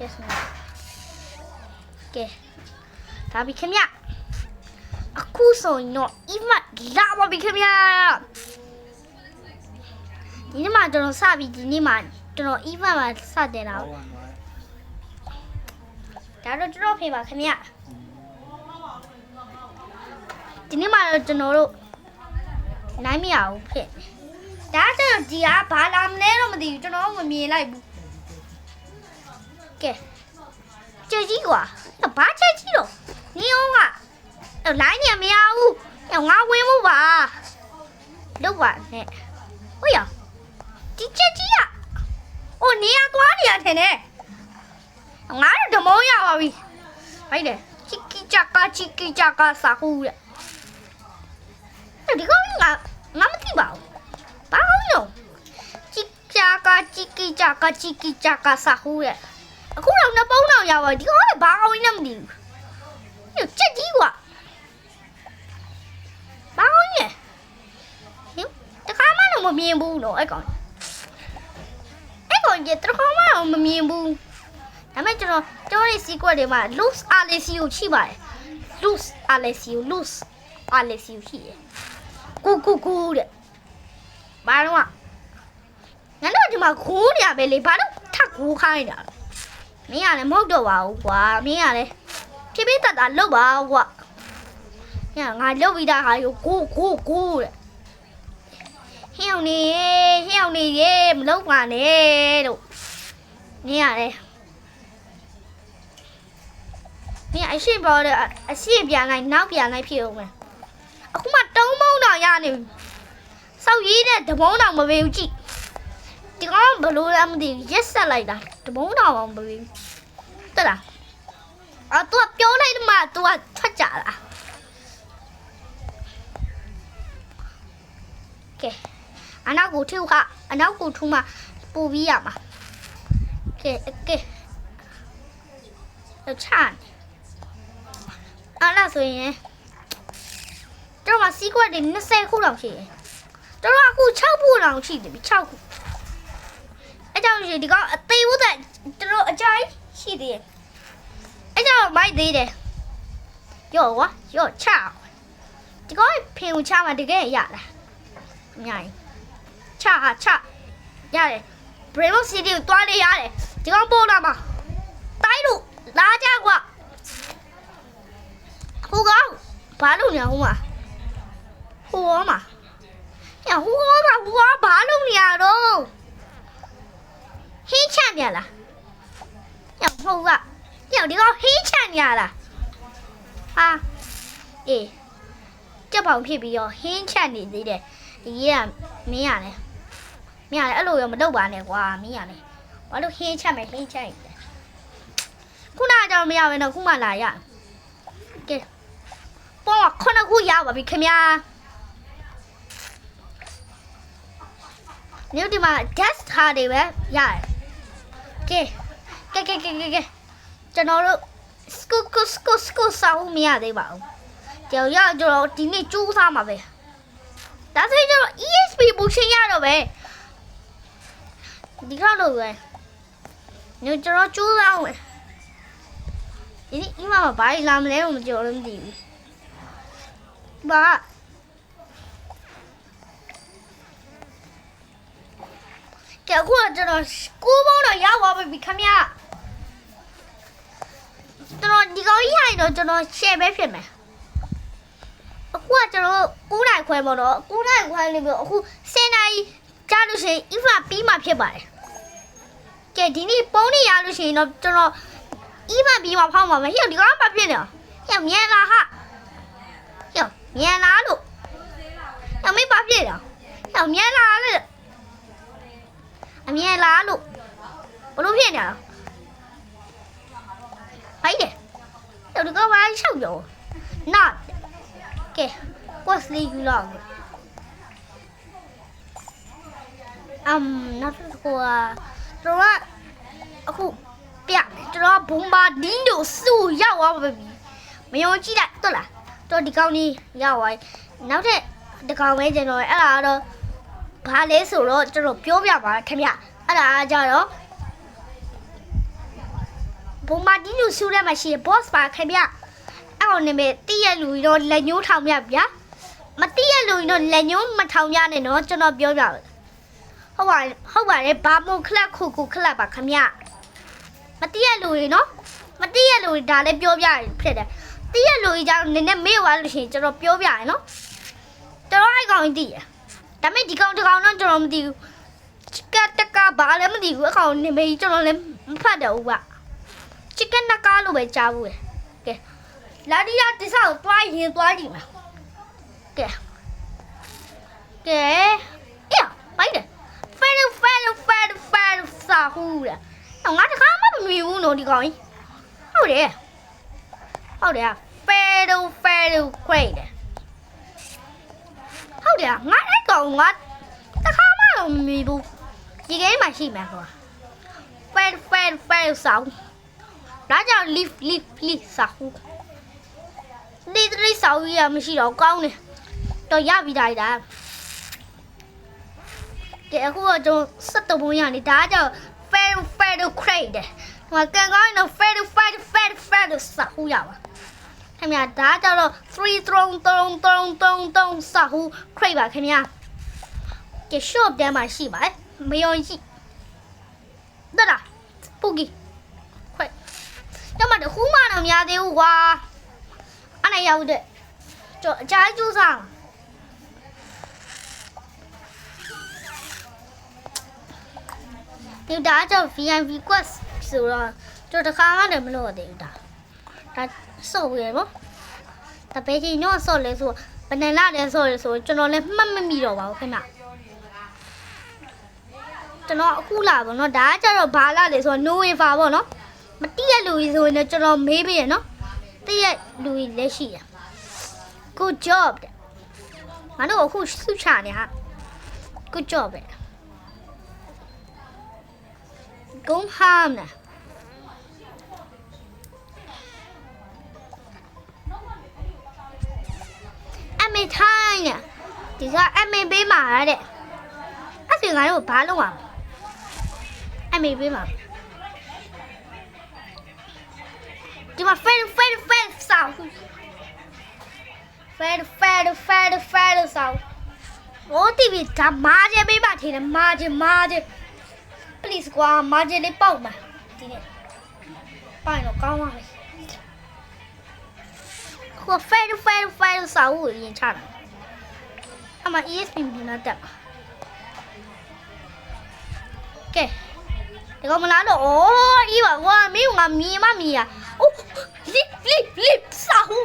Yes ကဲဒါပြီခင်ဗျအခုဆိုရင်တော့ event လာပါပြီခင်ဗျဒီနေ့မှကျွန်တော်စပြီးဒီနေ့မှကျွန်တော် event မှာစတင်တာဒါတော့ကျွန်တော်ဖေးပါခင်ဗျဒီနေ့မှတော့ကျွန်တော်တို့နိုင်မရဘူးဖြစ်ဒါဆိုဒီကဘာလာမလဲတော့မသိဘူးကျွန်တော်မမြင်လိုက်ဘူးကဲကြည့်ကြီးကွာဘာချက်ကြီးတော့နေအောင်ကလိုင်းညမရဘူးငါဝင်မှုပါလောက်ပါနဲ့ဟုတ်ရဒီချက်ကြီးอ่ะအိုနေရသွားနေရထင်တယ်ငါတို့ဓမုံရပါပြီဟိုက်တယ်ချီကီချာကာစာကူတဲ့ဒီကောင်ငါမသိပါဘူးဘာလို့လဲချီကီချာကာစာကူတဲ့အခုတော့နှစ်ပုံးတော့ရပါဒီကောင်ကဘာအောင်နေမသိဘူးညချက်ကြီးကွာဘာအောင်လဲဟင်တခါမှတော့မမြင်ဘူးနော်အဲ့ကောင်ကြီးတခါမှတော့မမြင်ဘူးဒါပေမဲ့ကျွန်တော်ရဲ့ secret တွေမှာ loose alessio ရှိပါတယ် loose alessio ရှိတယ်ကူတဲ့ဘာလို့ငါတို့ဒီမှာခိုးနေရပဲလေဘာလို့ထပ်ခိုးခိုင်းတာမင်းကလည်းမဟုတ်တော့ပါဘူးကွာမင်းကလည်းဖြည်းဖြည်းတတ်တာလုပ်ပါကွာညငါလုပ်ပြီးသားဟာကိုတဲ့ဟျောင်းနေရေမလုပ်ပါနဲ့လို့နင်ရတယ်နင်အရှိပေါ်တဲ့အရှိပြန်လိုက်နောက်ပြန်လိုက်ဖြစ်အောင်မယ်အခုမှတုံးမုံတော့ရနေပြီစောက်ရေးတဲ့တဘုံတော်မပေးဘူးကြည့်ဒီကောင်ဘလို့လဲမသိဘူးရက်ဆက်လိုက်တာတဘုံတော်မပေးဘူးတက်လားသူကပြောလိုက်မှသူကထွက်ကြတာကဲအနောက်ကိုထူမှပူပြီးရမှာကဲချန်အဲ့ဒါဆိုရင်တို့မှာ secret တွေ20ခုလောက်ရှိတယ်တို့ကအခု6ခုလောက်ရှိတယ်6ခုအဲ့ကြောင့်ဒီကောင်အသေးဦးတဲ့တို့အကြိုက်ရှိသေးတယ်အဲ့ကြောင့်မိုက်သေးတယ်ရောချဒီကောင်ဖင်ကိုချမှာတကယ်ရတာအများကြီးချရတယ် Bravo City ကိုတွားလေရတယ်ဒီကောင်ပို့လာမှာတိုင်းလို့လာကြကွာဟိုကောင်ဘာလို့ညာဟိုမှာဟိုမှာဘာလို့ညာတော့ဟင်းချန်ညာလားဟိုကဒီကောင်ဟင်းချန်ညာလားဟာအေးကြက်ပေါင်ဖြစ်ပြီးတော့ဟင်းချန်နေသေးတယ်ဒီကမင်းရတယ်အဲ့လိုရောမလုပ်ပါနဲ့ကွာမင်းရတယ်ဘာလို့ဟင်းချက်မယ်ခုနကကြောင်မရဘဲတော့ခုမှလာရကဲပေါ်က9ခုရပါပြီခင်ဗျာညဒီမှာ guest ထားတယ်ပဲရတယ်ကဲကျွန်တော်တို့ school စာအုပ်မရသေးပါဘူးကျွန်တော်ဒီနေ့ကျူးစားမှာပဲဒါဆိုရင်ကျွန်တော် ESP ဘူရှင်းရတော့ပဲဒီကောင်တော့ပဲညကျွန်တော်ကျူးစားအောင်ဒီနေ့အမမဘာလာမလဲမကြော်လို့မသိဘူးဘာကဲအခုကျွန်တော်ကိုးပေါင်းတော့ရောက်သွားပြီခင်ဗျကျွန်တော်ဒီကောင်ကြီးဟိုင်တော့ကျွန်တော် share ပဲဖြစ်မယ်အခုကကျွန်တော်9နိုင်ခွဲပေါ့နော်9နိုင်ခွဲနေပြီအခု10နိုင်ကြားလို့ရှိရင် IFA ပြီးမှဖြစ်ပါတယ်ကဲဒီနေ့ပုံးနေရလို့ရှိရင်တော့ကျွန်တော် IFA ပြီးမှဖောက်ပါမယ်ဟိုဒီကောင်ဘာဖြစ်နေလဲမြန်လာဟာမြန်လာလို့မေးဘာဖြစ်လဲမြန်လာလို့ဘလို့ဖြစ်နေလဲဟိုက်တယ်ဒီကောင်ဘာရှောက်ရောနာကဲကိုစလီယူလောက်နောက်တစ်ခုတော့အခုပြကျွန်တော်ဘုံဘာဒင်းတို့စုရောက်သွားပါပြီမယုံကြည်လိုက်တော်လားတော့ဒီကောင်ကြီးရောက်သွားနောက်ထပ်ဒီကောင်ပဲကျွန်တော်အဲ့ဒါတော့ဘာလဲဆိုတော့ကျွန်တော်ပြောပြပါခင်ဗျအဲ့ဒါကြတော့ ဘုံမတီးလူစုထဲမှာရှိရ boss ပါခင်ဗျအဲ့ကောင်နေမဲ့တီးရလူတော့လက်ညှိုးထောင်ပြဗျာမတီးရလူတော့လက်ညှိုးမထောင်ပြနဲ့နော်ကျွန်တော်ပြောပြဟုတ်ပါတယ်ဘာမို့ခလက်ခုခလက်ပါခင်ဗျမတီးရလူနော်မတီးရလူဒါလည်းပြောပြရဖြစ်တယ်တီးရလူကြီးကြောင့်နည်းနည်းမေ့သွားလို့ရှိရင်ကျွန်တော်ပြောပြရနော်ကျွန်တော်အဲ့ကောင်ကြီးတီးရဒါပေမဲ့ဒီကောင်တစ်ကောင်တော့ကျွန်တော်မသိဘူးတကဘာလည်းမသိဘူးအကောင်နေမေးကျွန်တော်လည်းမဖတ်တယ်ဦးကချစ်ကနကားလို့ပဲကြားဘူးကဲလာဒီယာတစ္ဆာကိုတွားရင်တွားကြည့်မှာကဲအေးမိုက်တယ်ဖဲစာဟူးတယ်ငါတခါမှမမြင်ဘူးနော်ဒီကောင်ကြီးဟုတ်တယ်ဖဲခွေးတယ်ဟုတ်တယ်ငါအဲ့ကောင်ငါတခါမှမမြင်ဘူးဒီကိန်းမှာရှိမှာကွာဖဲစာဟူးဒါကြောင့် leaf စာဟူးဒီစာဟူးရမရှိတော့ကောင်းတယ်တော့ရပြီဒါကဲအခုကကျွန်တော်73ပုံရနေဒါကြောင့် fair crate တယ်ဟိုကန်ကောင်းတော့ fair စာဟူးရပါခင်ဗျာဒါကြောင့်တော့3စာဟူး crate ပါခင်ဗျာကဲ shop ထဲမှာရှိပါတယ်မယုံကြည်得啦，不给，快，要么这虎妈那面的话，俺那要的，这家就上，有大叫 VIP 过收了，就是看俺这么老的有大，他收回不？他白天鸟收来说，本来哪天收来说，就拿来慢慢米了吧，我看那。ကျွန်တော်အခုလာပါတော့ဒါကကျတော့ဘာလာလဲဆိုတော့ November ပေါ့နော်မတိရလူကြီးဆိုရင်ကျွန်တော်မေးပေးရနော်တိရလူကြီးလက်ရှိရ Good job တဲ့ငါတို့အခုစုချနေဟာ Good job ပဲဂုံးဟာမလားအမေထိုင်းရဒီကအမေပေးမှာတဲ့အဲ့ဒီငါတို့ဘာလုပ်အောင်အမေပေးမှာဒီမှာ fair စာဟူ fair စာဟိုတီဗီဒါမာကျဲပေးပါထင်တယ်မာကျဲ please ကွာမာကျဲလေးပေါက်မှာဒီနေ့ပိုင်တော့ကောင်းပါလေဟို fair စာဟူရင်ချတာအမ ESP မြင်တော့တက်ပါကဲဒီကောင်မလားတော့အိုးဤပါကွာမင်းကမြင်မမြင်อ่ะအိုး lip စာဟူ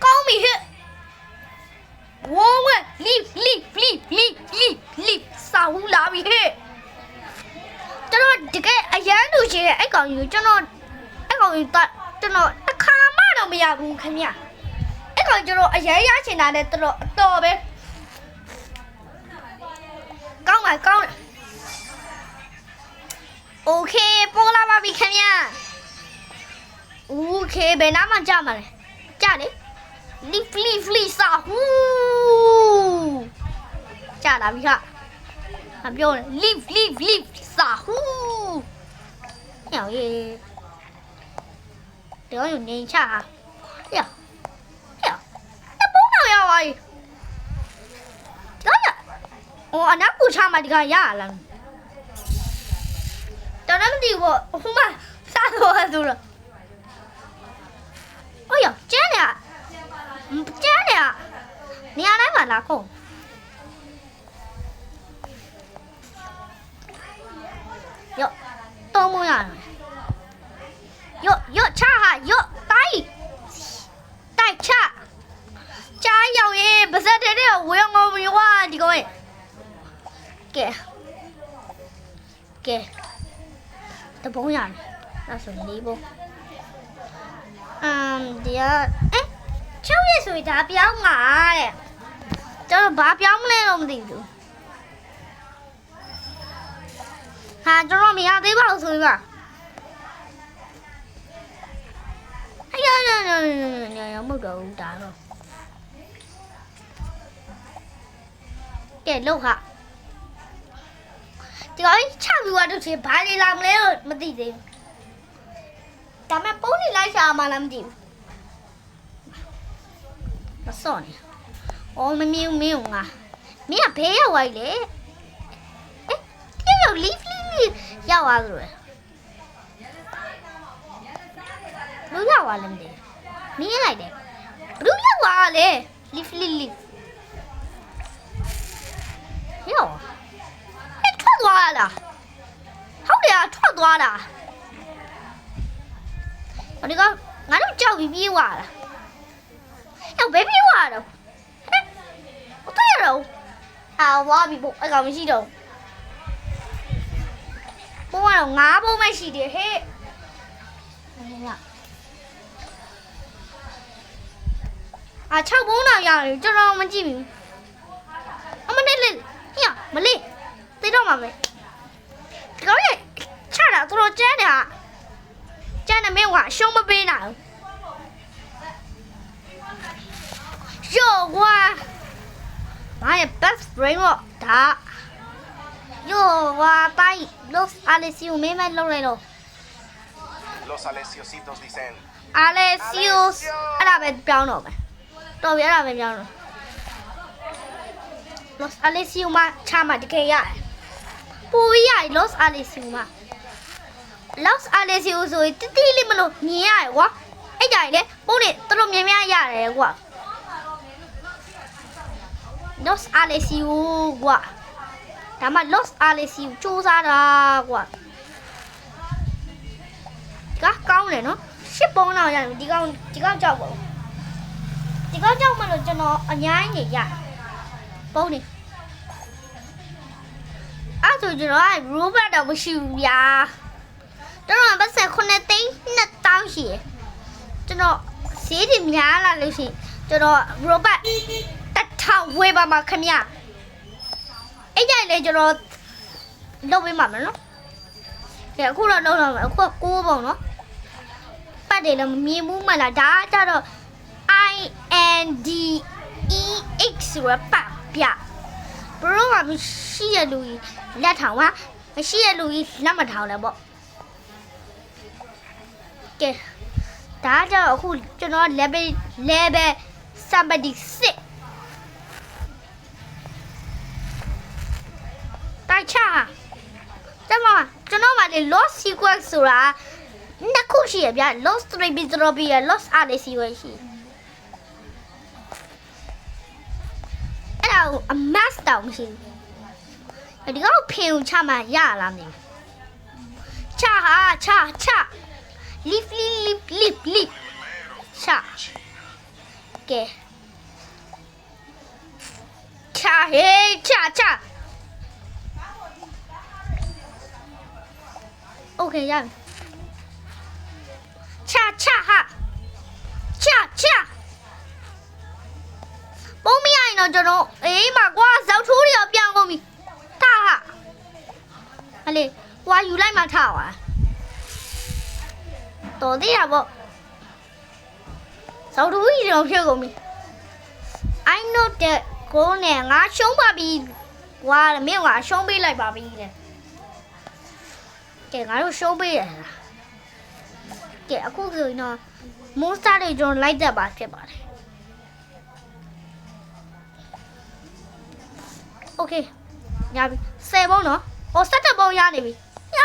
ကောင်းပြီဟဲ့ဝေါဝဲ lip စာဟူလာပြီဟဲ့ကျွန်တော်တကယ်အရန်လူရှိရဲ့အဲ့ကောင်ကြီးကျွန်တော်တစ်ခါမှတော့မရဘူးခင်ဗျအဲ့ကောင်ကျွန်တော်အရန်ရချင်တာနဲ့တော်ပဲကောင်းတယ်โอเคပေါ်လာပါပြီခင်ဗျာโอเคဘယ်နာမှကြမှာလဲကြလေ leaf စာဟူးကြလာပြီခမပြောနဲ့ leaf စာဟူးညောင်ရေတော့ယူနေချာညောင်ပုံတော့ရပါ යි တော့ဟိုအနောက်ကူချမှာဒီကရလားတော်လည်းမသိဘူးဟိုမှာစားတော့ဆိုတော့အိုးရကျန်းနေနေရာတိုင်းမှာလာခုံရော့တော့မရရော့ချဟာရော့တိုက်ချကြားရောက်ရင်ပါစက်တဲ့ဝေငုံရွာဒီကောင်ရဲ့ကဲတပုံးရတယ်အဲ့ဆို၄ပုံးဒီက6ရက်ဆိုရင်ဒါပြောင်းမှာတဲ့ကျွန်တော်ဘာပြောင်းမလဲတော့မသိဘူးဟာကျွန်တော်မရသေးပါဘူးဆိုရင်အေးရမဟုတ်တော့ဘူးဒါတော့ကဲလောက်ဟာဒီကောင်ချပြီးတော့ချဘာလေးလာမလဲတော့မသိသေးဘူး ဒါမဲ့ပုံးနေလိုက်ရှာမှလည်းမသိဘူးမစော့နေအော်မမြင်မင်းကငါမင်းကဘဲရောက်သွားပြီလေအဲ့ဒီရောက် leaf ရောက်သွားလို့လူရောက်သွားလည်းမသိမင်းလိုက်တယ်ဘလူးရောက်သွားလေ leaf ယောအဲ့ထွက်သွားလားဟုတ်တယ်ထွက်သွားတာဒီကငါတို့ကြောက်ပြီးပြေးသွားတာအဲ့ဘယ်ပြေးသွားတော့ဟဲ့ဘာတွေ့ရတော့ဝါပြီပေါ့အကောင်မရှိတော့ပုံကတော့9ပုံပဲရှိတယ်ဟဲ့6ပုံတော့ရတယ်ကျွန်တော်မကြည့်ဘူးအမနဲ့လေဟေ့မလေးသိတော့မှာပဲဒီကောင်ရဲ့ချတာသူတို့ကျန်းတယ်ဟာကျန်းတယ်မင်းကရှုံးမပေးနိုင်ဘူးယောကွာငါရဲ့ best friend တော့ဒါယောကွာတိုင်း Los Alessio မင်းမလုပ်လိုက်တော့ Los Alesiositos dicen Alessios အဲ့ဒါပဲပြောင်းတော့မယ်တော်ပြီအဲ့ဒါပဲပြောင်းတော့ Los Alessio မှာချမှာတကယ်ရတယ်ပူရရ Los Alessio မှာ Los Alessio ဆိုရင်တီးလေးမလို့မြင်ရတယ်ကွာအဲ့ကြရင်လေပုံးနေတော်တော်များများရတယ်ကွာ Los Alessio ကွာဒါမှ Los Alessio စူးစားတာကွာကောင်းတယ်နော်10ပုံတော့ရတယ်ဒီကောင်ကြောက်ပါဒီကောင်ကြောက်မလို့ကျွန်တော်အများကြီးနေရပုံနေအဲ့ဆိုကျွန်တော်က robot တော့မရှိဘူးဗျာကျွန်တော်ပတ်စံ9သိန်း2000ရှိရကျွန်တော်ဈေးတွေများလာလို့ရှိရင်ကျွန်တော် robot 1000ဝယ်ပါမှာခင်ဗျအဲ့ကြိုင်လေကျွန်တော်လုပ်ပေးမှာမနော်ကဲအခုတော့လုပ်တော့မယ်အခု9ပုံနော်ပတ်တယ်လည်းမမြင်ဘူးမလားဒါကြတော့ INDEX ဆိုရပတ်ပြဘရောကမရှိရလူကြီးလက်ထောင်ပါမရှိရလူကြီးလက်မထောင်လည်းပေါ့ကဲဒါကြတော့အခုကျွန်တော် level 76တိုက်ချကျွန်တော်မှလေ lost sequence ဆိုတာနှစ်ခုရှိရဗျ lost trophy ရ lost Alessio ရှိအဲ့ဒါအမတ်တောင်မရှိဘူးဒီကောင်ဖင်ချမှရလားမသိဘူးချ leaf ချကဲချဟေးချโอเคရပြီချဟာချပုံမရရင်တော့ကျွန်တော်အေးမှာကွာဇောက်ထိုးတွေရောပြောင်းကုန်ပြီထဟာဟလေကွာယူလိုက်မှထပါတော်သေးတာပေါ့ဇောက်ထိုးကြီးတော့ဖြစ်ကုန်ပြီ I know that ကိုနဲ့ငါရှုံးပါပြီကွာမင်းကရှုံးပေးလိုက်ပါပြီတဲ့ကဲငါတို့ရှုံးပေးရလားကဲအခုဆိုရင်တော့ monster တွေကျွန်တော်လိုက်တတ်ပါဖြစ်ပါတယ်โอเคရပြီ10ပုံနော်ဟော17ပုံရနေပြီရ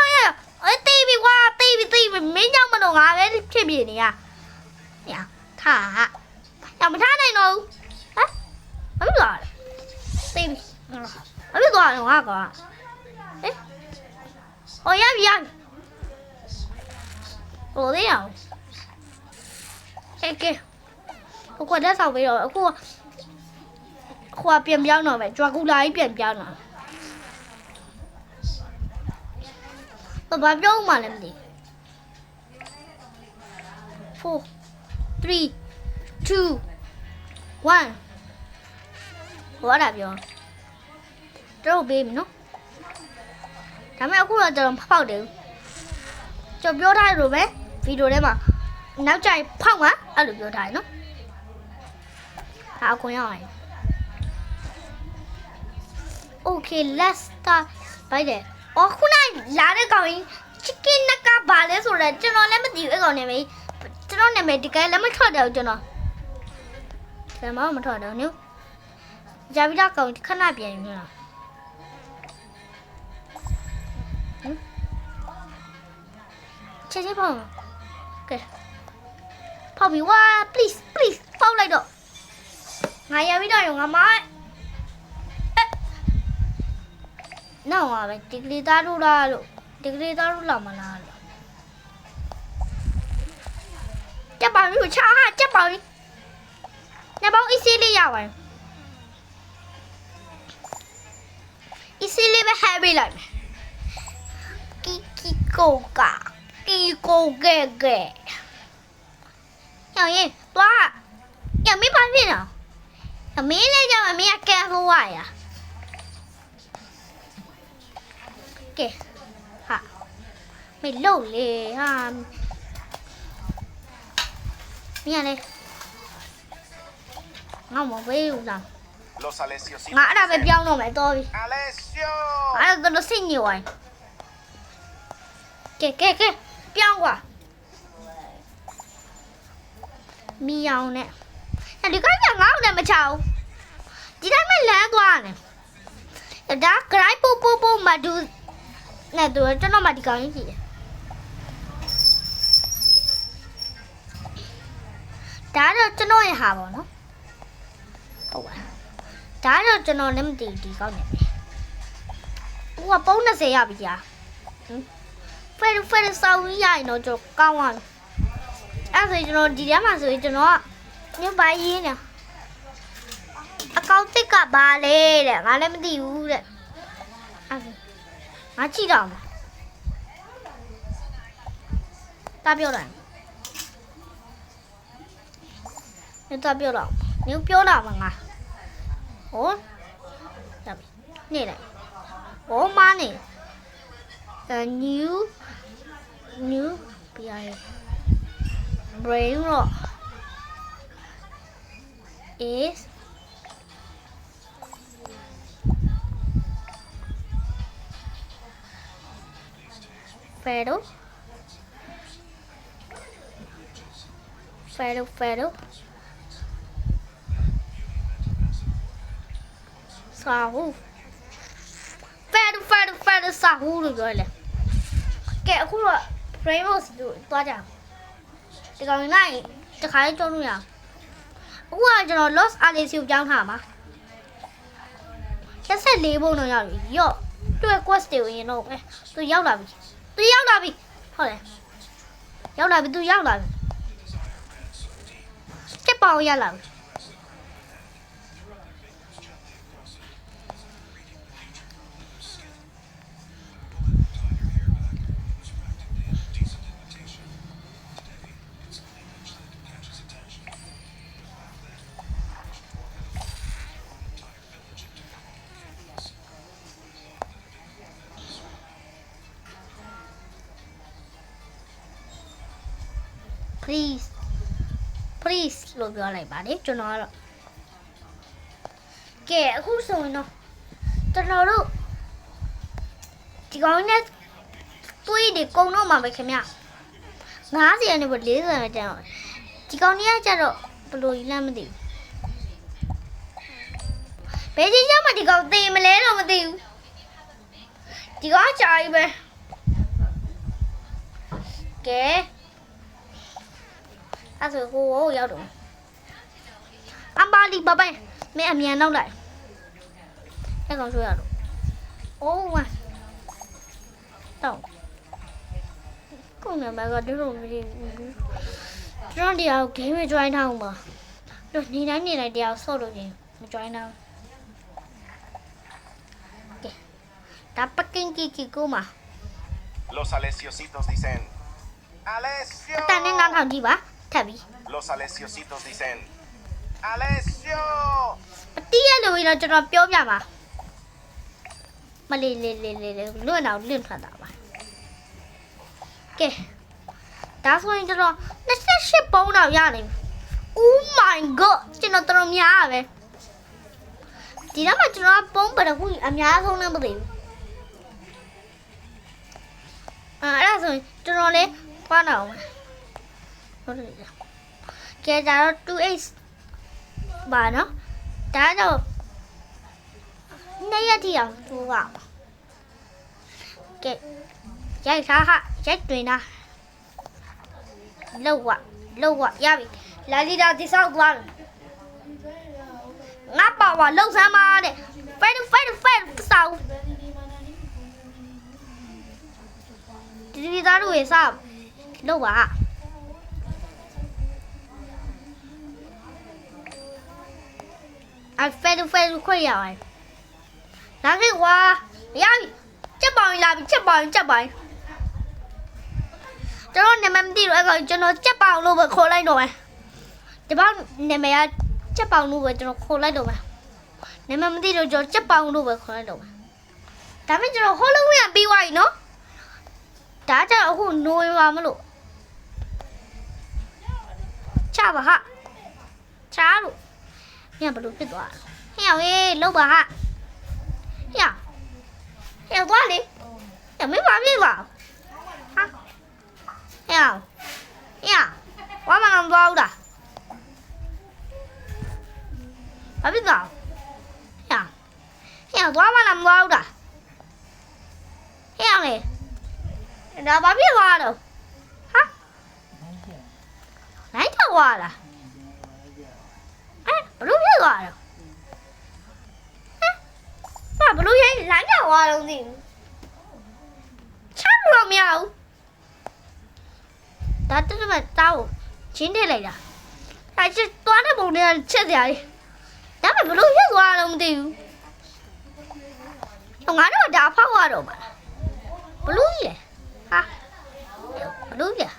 အဲ့တေးပြီကွာတေးပြီမင်းကြောင့်မလို့ငါပဲဖြစ်ပြနေရညထားညမထားနိုင်တော့ဟမ်ဘာလို့လဲတေးပြီဘာလို့သွားတော့ငါကွာဟဲ့ဟောရပြီဟိုသေးအောင်ကဲအခုကတက်ဆောင်ပြီးတော့အခုပြန်ပြောင်းတော့မယ်ဂျွာကူလာကြီးပြန်ပြောင်းတော့ဘာပြောမှလည်းမသိ4 3 2 1ဟောတာပြောတော့ပေးမယ်နော်ဒါပေမဲ့အခုတော့ကျွန်တော်ဖောက်တယ်ကျွန်တော်ပြောထားတယ်လို့ပဲဗီဒီယိုထဲမှာနောက်ကြိုင်ဖောက်မှာအဲ့လိုပြောထားတယ်နော်ဒါအခွင့်ရအောင် Okay let's start ဘိုက်တယ်အော်ခုနလာတဲ့ကောင်ကြီး chicken နကဘာလဲဆိုတော့ကျွန်တော်လည်းမသိဘူးအဲ့ကောင်နာမည်ကျွန်တော်နာမည်တကယ်လည်းမထွက်တော့ကျွန်တော်ကျွန်တော်မထွက်တော့နူဂျာဗီတာကောင်ခဏပြန်နေလားချက်ဖောက်ကဲဖောက်ပြီးဝါ please ဖောက်လိုက်တော့ငါရပြီးတော့ငါမနော်ပါပဲဒီကလေးသားတို့လားလို့ဒီကလေးသားတို့လာမလားလို့ကြက်ပါပြီချာဟာကြက်ပါပြီနှစ်ပေါင်းအစီလေးရပါတယ်အစီလေးပဲဟဲ့ပေးလိုက်မယ်ကီကိုကာကီကိုကဲရောင်ရင်သွားရမင်းပါဖြစ်နော်အမင်းလေးကြောင့်အမင်းကကန်ဆိုးရရကဲဟာမေလုံလေဟာမင်းလည်းငါမဘေးဘူးလား Los Alesiositos ငါအဲ့ဒါပဲပြောင်းတော့မယ်တော်ပြီ Alessio အဲ့ဒါတော့စိတ်ညစ်သွားကဲပြောင်းကွာမီအောင်နဲ့ဒီကောင်ကငါ့ကိုလည်းမချဘူးဒီတိုင်းမှလမ်းသွားတယ်ဒါဂရိုင်းပူမဒူနဲ့တို့ကျွန်တော်မှဒီကောင်ကြီးကြည့်တယ်ဒါတော့ကျွန်တော်ရဲ့ဟာပေါ့နော်ဟုတ်ပါဒါတော့ကျွန်တော်လည်းမသိဒီကောင်နဲ့ဦးကပုံး20ရပြီကြာဖဲဆောင်းရရင်တော့ကျွန်တော်ကောင်းသွားပြီအဲ့ဆိုကျွန်တော်ဒီထဲမှာဆိုရင်ကျွန်တော်ကညပါရင်းနေအကောင့်တစ်ကဘာလဲတဲ့ငါလည်းမသိဘူးတဲ့အဲ့ငါကြည့်တော့မှာတာပြောတယ်ညတာပြောတော့ညပြောတော့မှာငါဟောရပြီနေလိုက်ဟောမနေnew BI brain rot is Pharaoh Sahu Pharaoh Sahu လို့ပြောတယ်ကဲအခုတော့ brain rot တို့သွားကြဒီကောင်လိုက်တခါလေးကြောင်းလို့ရအခုကကျွန်တော် Los Alesios ကိုပြောင်းထားမှာ14ဘုံတော့ရောက်ပြီရော့တွေ့ quest တွေကိုရင်တော့ပဲသူရောက်လာပြီဟုတ်တယ်ရောက်လာပြီသူရောက်လာပြီချက်ပေါရလာပြီplease လို့ပြောလိုက်ပါလေကျွန်တော်ကတော့ကဲအခုဆိုရင်တော့ကျွန်တော်တို့ဒီကောင်နဲ့တွေးတွေကုန်တော့မှာပဲခင်ဗျ90ရာနေပေါ်40ရာကျန်တော့ဒီကောင်ကြီးကကျတော့ဘယ်လိုကြီးလဲမသိဘူးဘယ်ကြီးကျမှဒီကောင်သေမလဲတော့မသိဘူးဒီကောင်ကြာကြီးပဲကဲအဲ့ဆိုကိုရောက်တော့အမလီဘပိုင်မင်းအမြန်နောက်လိုက်အဲ့ကောင်ဆိုရတော့အိုးဝါတော့ကိုယ်နမကတို့လိုမျိုးကျွန်တော်တရား game join ထားအောင်ပါတို့နေတိုင်းတရားဆော့လို့ချင်းမ join ထားကဲဒါပကင်ကီကိုမှာ Los Alesiositos dicen Alessio တန်နေငါထောင်ကြည့်ပါထပ်ပြီ Los Alesiositos dicen Alessio ပတိရလို့တော့ကျွန်တော်ပြောပြပါမလေးလွတ်တော့လွတ်ထွက်တာပါကဲဒါဆိုရင်ကျွန်တော်28ပုံးတော့ရနေပြီ Oh my god ကျွန်တော်တော်များရပဲဒီတော့မှကျွန်တော်ပုံးပရခုအများဆုံးလည်းမသိဘူး အဲ့ဒါဆိုရင်တော်တော်လေးပွားတော့မယ်ဟုတ်တယ်ကဲဒါတော့ 2x ပါနော်ဒါတော့2ရက်ထိအောင်ပို့ပါကဲရိုက်ထားဟာရိုက်တွင်တာလောက်ဝရပြီလာလီတာတိဆောက်သွားတယ်ငါပါဝါလောက်ဆမ်းပါတဲ့ fight ဆောက်ဒီသားတို့ရေဆောက်လောက်ပါအဲ့ fight ခွင့်ရပါတယ်လာခဲ့ကွာရပြီချက်ပေါင်လာပြီချက်ပေါင်ကျွန်တော်နာမည်မသိလို့အဲ့ကောင်ကျွန်တော်ချက်ပေါင်လို့ပဲခေါ်လိုက်တော့မယ်ဒီပေါင်နာမည်ကချက်ပေါင်လို့ပဲကျွန်တော်ခေါ်လိုက်တော့မယ်နာမည်မသိလို့ကျွန်တော်ချက်ပေါင်လို့ပဲခေါ်လိုက်တော့မယ်ဒါပေမဲ့ကျွန်တော်ဟိုလိုဝင်းကပြီးသွားပြီနော်ဒါကြတော့အခုနိုဝင်ဘာမလို့ချပါဟာချားလို့ညဘလို့ဖြစ်သွားဟဲ့ရေးလောက်ပါဟာဟဲ့သွားလေဟဲ့မင်းပါပြေးပါဟာဟဲ့ဝါမနံသွားဦးလားဘာဖြစ်သွားဟဲ့သွားမနံသွားဦးလားဟဲ့လေဒါဘာဖြစ်သွားတော့ဟာနိုင်တော့သွားလားဘလို့ဖြစ်သွားတော့ဘလို့ရိုင်းလမ်းကြောင်သွားတော့သိဘူးချမ်းလို့မရဘူးဒါတည်းမဲ့တောက်ချင်းထည့်လိုက်တာအဲ့ကျသွားတဲ့ပုံတွေကချက်စရာကြီးဒါပေမဲ့ဘလို့ရက်သွားတော့မသိဘူးငါတို့ဒါဖောက်ရတော့မှာဘလို့ကြီးလေဟာဘလို့ကြီး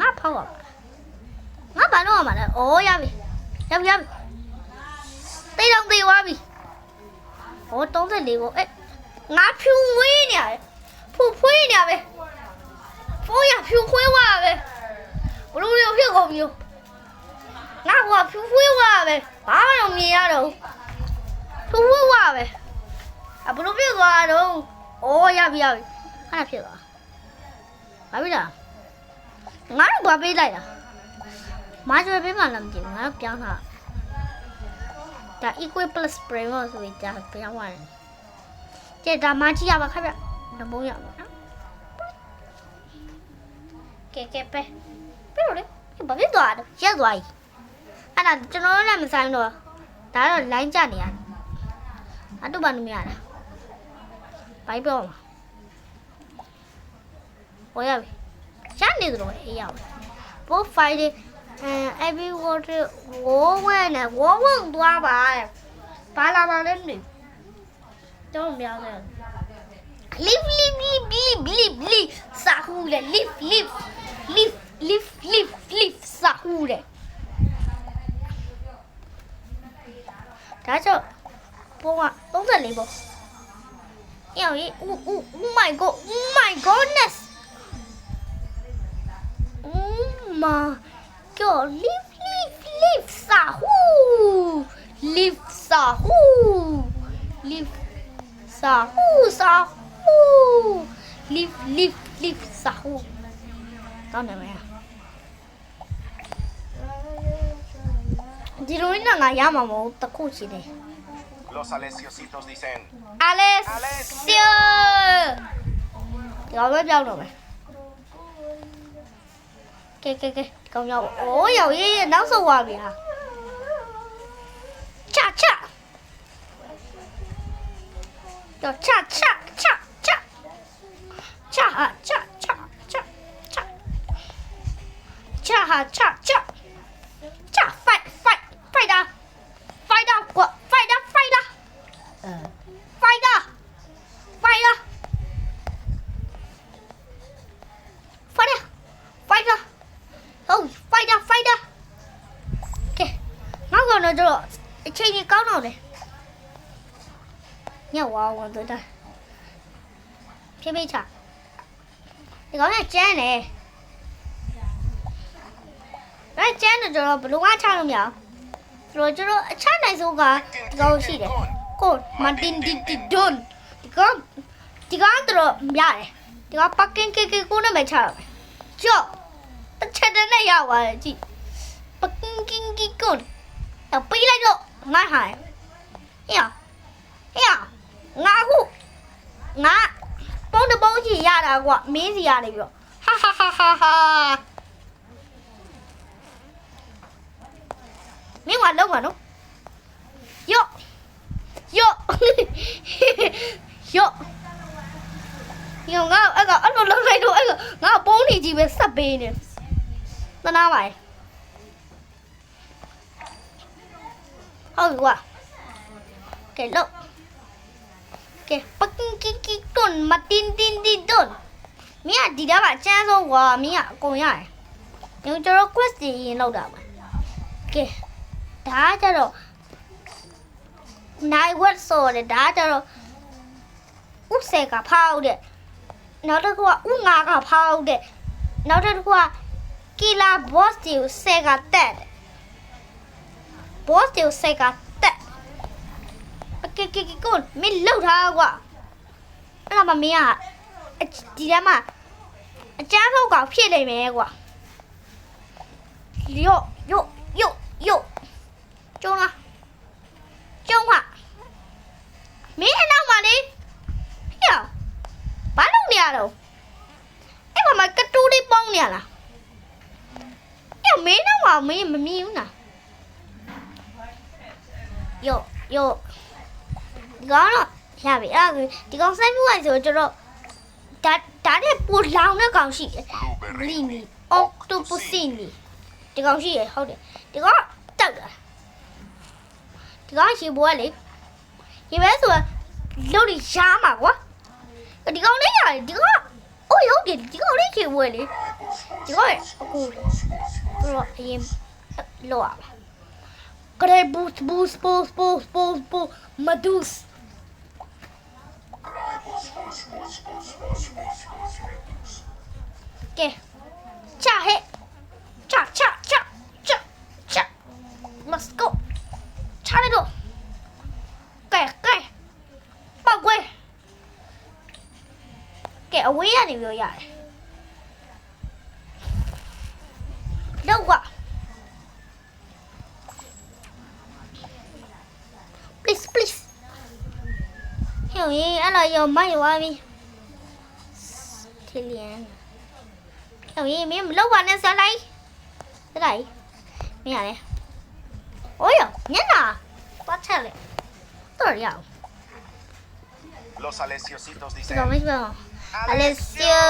ငါဖောက်ရမှာငါဘာလို့ရမှာလဲဩရပြီတိတ်တော့သေးသွားပြီဟော34ကိုငါဖြူဝေးနေရတယ်ဖူဖွေးနေရပဲဖိုးရဖြူခွေးဝါပဲဘလို့လို့ဖြစ်ကုန်ပြီငါကဖြူခွေးဝါပဲဘာမှတော့မြင်ရတော့ဖြူခွေးဝါပဲဘလို့ဖြစ်သွားတော့ဩရပြီခဏဖြစ်သွားဘာဖြစ်လားငါတို့ဘာပေးလိုက်တာမာကျွေးပေးမှလည်းမကြည့်ဘူးငါတို့ပြောင်းတာဒါ equal plus primo ဆိုပြီးဒါပြောင်းသွားတယ်ကျဒါမကြည့်ရပါခက်ပြနဘုံရပါနော်ကဲပဲပြောလေဘာဖြစ်သွားတော့ရက်သွားပြီအဲ့ဒါကျွန်တော်လည်းမဆိုင်တော့ဒါတော့ line ကျနေရတယ်အတူပါနမရတာဘိုင်ပြောမှာဟောရပြီရနေတယ်လို့အေးရအောင်ပို့ file every water ဝဝနဲ့ဝဝသွားပါဘာလာပါလဲနေတော့မပြောင်းနဲ့ live စာဟူလေ live စာဟူလေဒါကြောင့်ပေါ်က34ပေါ့ယောက် oh my goodness oh my god live စာဟူ live စာဟူ live စာဟူ live စာဟူတောင်းတယ်မရဒီလိုနဲ့ငါရမှာမဟုတ်တခုရှိတယ် Los alesiositos dicen. Alessio ဒီတော့ပဲပြောင်းတော့မယ်ကဲကောင်းရောက်အိုးရောက်ရေးနောက်ဆုံးသွားပြီဟာချတော့ချfighter ကဲနောက်ကတော့အချိန်ကြီးကောင်းတော့တယ်ညဝါဝတော့တာဖြည်းဖြည်းချဒီကောင်ကကျန်းတယ်ဒါကျန်းတယ်ကျွန်တော်ဘလို့ကချလို့မရဘူးကျွန်တော်အချနိုင်ဆုံးကဒီကောင်ရှိတယ်ကိုမတင်ဒီဒွန်ဒီကောင်တော့ရတယ် ဒီကပကင်ကေကိုနဲ့ပဲချရမယ်ကြော့တစ်ချက်တည်းနဲ့ရပါတယ်ကြည့်ပကင်ကင်ကိုတော့ပေးလိုက်တော့ငါဟိုင်းဟေ့ငါခုငါပုံးတပုံးကြီးရတာကွာမင်းစီရနေပြီးတော့ဟာမင်းကလုံးပါနော်ယော့ငါအဲ့လိုလုံးလိုက်တော့အဲ့ငါပုံးနေကြီးပဲဆက်ပေးနေသနာပါရဲ့ဟုတ်ကွာကဲလို့ကဲပကင်ကီတွန်းမတင်တွန်းမင်းကဒီတော့အချမ်းဆုံးကွာမင်းကအကုန်ရတယ်ညကျွန်တော် quest ရင်လောက်တာပါကဲဒါကြတော့နိုင်ဝတ်ဆိုတယ်ဒါကြတော့ဥစေကဖောက်တဲ့နောက်တစ်ခုကဥငါကဖောက်တဲ့နောက်တစ်ခုကကီလာဘော့စ်ကိုဆဲကတက်တယ်ဘော့စ်ကိုဆဲကတက်ကဲကိုမင်းလောက်ထားကွာအဲ့ဒါမှမင်းကဒီထဲမှာအကျန်းထုတ်ကောင်ဖြစ်နေမယ်ကွာယောကျုံးဟာမင်းအနောက်မှာလေဟေ့ဘာလုပ်နေရတော့အဲ့မှာကတူးလေးပေါင်းနေရလားအဲ့မင်းနောက်မှာမင်းမမြင်ဘူးလားယောဒီကောင်တော့ရပြီအဲ့ဒီကောင်ဆိုင်မှုလိုက်ဆိုကျွန်တော်ဒါနဲ့ပူလောင်တဲ့ကောင်ရှိတယ်လီနီအော်တိုပူစီနီဒီကောင်ရှိရဟုတ်တယ်ဒီကောင်တောက်တာဒီကောင်ရေဘွားလေရေပဲဆိုလုံးနေရှားမှာကွာဒီကောင်လေးရတယ်ဒီကောင်အိုးဟုတ်တယ်ဒီကောင်လေးရေဘွားလေဒီကောင်အခုတော့အရင်လောရပါကရေဘူစ်မဒုစ်ကဲချဟဲ့ချ let's go ချလိုက်တော့ကဲပောက်ကွဲကဲအဝေးကနေပြောရတယ်တော့ကွာ please ဟဲ့အဲ့လိုရောမိုက်သွားပြီထီလျန်ဟဲ့မင်းမလောက်ပါနဲ့ဆက်လိုက်မင်းရတယ်โอ้ยညနာပတ်ချက်လေတော်ရအောင် Los Alesiositos ဒီ dicen. ကောင်မရှိပါဘူး Alessio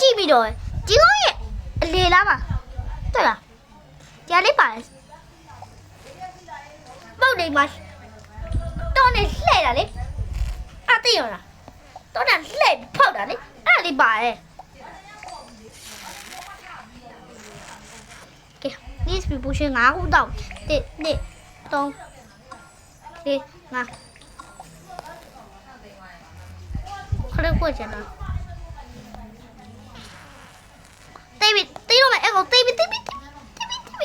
ကြည့်ပြီးတော့ဒီကောင်ရဲ့အလေလားပါတွေ့လားကြားလေးပါတယ်ပုတ်နေမှာတော့နေလှဲ့တာလေအသိရလားတော့နေလှဲ့ဖောက်တာလေအဲ့လေးပါတယ်ကဲ this people ရှင်9ခုတောက်1 2 3 4 5ခရက်ကိုကျန်တာตีတော့မယ်အဲ့ကောင်ตีပြီ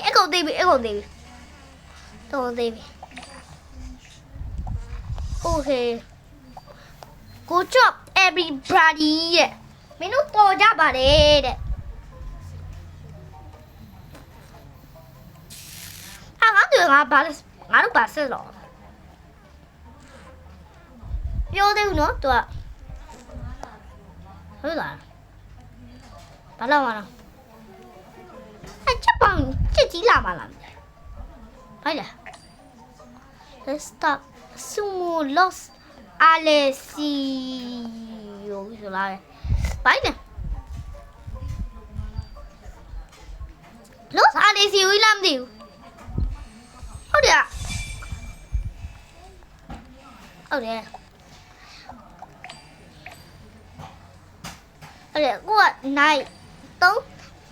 အဲ့ကောင်ตีပြီတော့ตีပြီ okay good job everybody ရဲ့မင်းတို့ပေါ်ကြပါတယ်တဲ့ဟာငါတို့ဘာဆက်လို့ပြောသေးဘူးနော်သူကဟုတ်လားဘာလို့မလဲချက်ပေါင်းချက်ကြီးလာမလားဟဲ့လား let's start sumo los alessio ဆိုလာဘိုင်းနဲ့ los alessio လာမသိဘူးဟုတ်တယ်ကိုကနိုင်3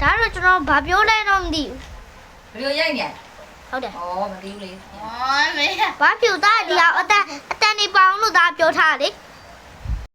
ဒါတော့ကျွန်တော်ဘာပြောလဲတော့မသိဘူး ဘယ်လိုရိုက်နေ ဟုတ်တယ် ဩမသိဘူးလေ ဘာဖြူသားဒီအောင်အတန်နေပေါအောင်လို့ဒါပြောထားလေ